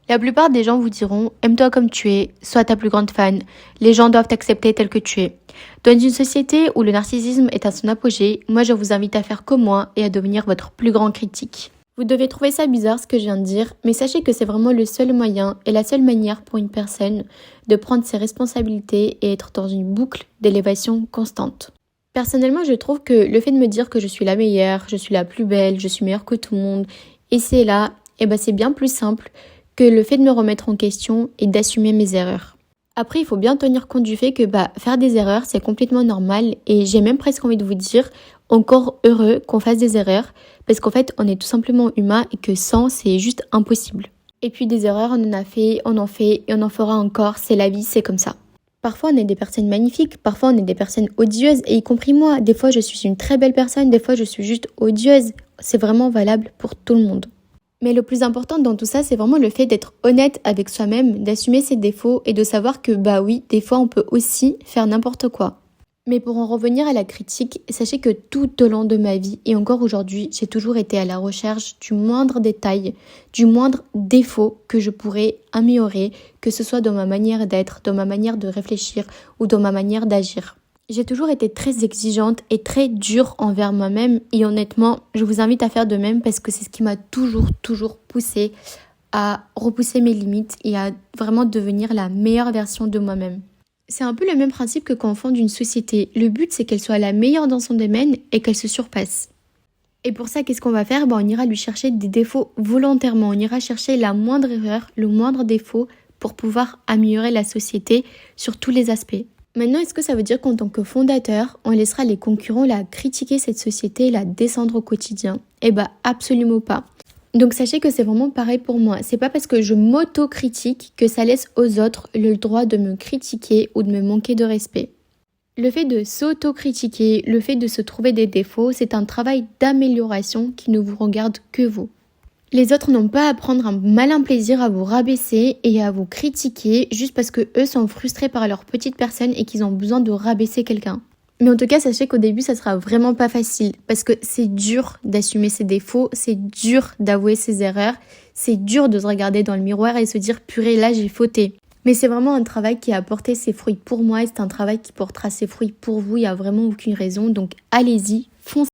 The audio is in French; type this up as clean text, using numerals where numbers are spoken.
La plupart des gens vous diront « aime-toi comme tu es, sois ta plus grande fan, les gens doivent t'accepter tel que tu es ». Dans une société où le narcissisme est à son apogée, moi je vous invite à faire comme moi et à devenir votre plus grand critique. Vous devez trouver ça bizarre ce que je viens de dire, mais sachez que c'est vraiment le seul moyen et la seule manière pour une personne de prendre ses responsabilités et être dans une boucle d'élévation constante. Personnellement, je trouve que le fait de me dire que je suis la meilleure, je suis la plus belle, je suis meilleure que tout le monde, et c'est là, c'est bien plus simple que le fait de me remettre en question et d'assumer mes erreurs. Après, il faut bien tenir compte du fait que faire des erreurs, c'est complètement normal et j'ai même presque envie de vous dire encore heureux qu'on fasse des erreurs parce qu'en fait, on est tout simplement humain et que sans, c'est juste impossible. Et puis des erreurs, on en a fait, on en fait et on en fera encore, c'est la vie, c'est comme ça. Parfois, on est des personnes magnifiques, parfois on est des personnes odieuses et y compris moi. Des fois, je suis une très belle personne, des fois, je suis juste odieuse. C'est vraiment valable pour tout le monde. Mais le plus important dans tout ça, c'est vraiment le fait d'être honnête avec soi-même, d'assumer ses défauts et de savoir que oui, des fois on peut aussi faire n'importe quoi. Mais pour en revenir à la critique, sachez que tout au long de ma vie et encore aujourd'hui, j'ai toujours été à la recherche du moindre détail, du moindre défaut que je pourrais améliorer, que ce soit dans ma manière d'être, dans ma manière de réfléchir ou dans ma manière d'agir. J'ai toujours été très exigeante et très dure envers moi-même et honnêtement, je vous invite à faire de même parce que c'est ce qui m'a toujours poussée à repousser mes limites et à vraiment devenir la meilleure version de moi-même. C'est un peu le même principe que quand on fonde une société. Le but, c'est qu'elle soit la meilleure dans son domaine et qu'elle se surpasse. Et pour ça, qu'est-ce qu'on va faire ? On ira lui chercher des défauts volontairement. On ira chercher la moindre erreur, le moindre défaut pour pouvoir améliorer la société sur tous les aspects. Maintenant, est-ce que ça veut dire qu'en tant que fondateur, on laissera les concurrents critiquer cette société et la descendre au quotidien ? Absolument pas. Donc sachez que c'est vraiment pareil pour moi. C'est pas parce que je m'auto-critique que ça laisse aux autres le droit de me critiquer ou de me manquer de respect. Le fait de s'auto-critiquer, le fait de se trouver des défauts, c'est un travail d'amélioration qui ne vous regarde que vous. Les autres n'ont pas à prendre un malin plaisir à vous rabaisser et à vous critiquer juste parce que eux sont frustrés par leur petite personne et qu'ils ont besoin de rabaisser quelqu'un. Mais en tout cas, sachez qu'au début, ça sera vraiment pas facile parce que c'est dur d'assumer ses défauts, c'est dur d'avouer ses erreurs, c'est dur de se regarder dans le miroir et se dire « purée, là, j'ai fauté ». Mais c'est vraiment un travail qui a porté ses fruits pour moi et c'est un travail qui portera ses fruits pour vous, il n'y a vraiment aucune raison. Donc allez-y,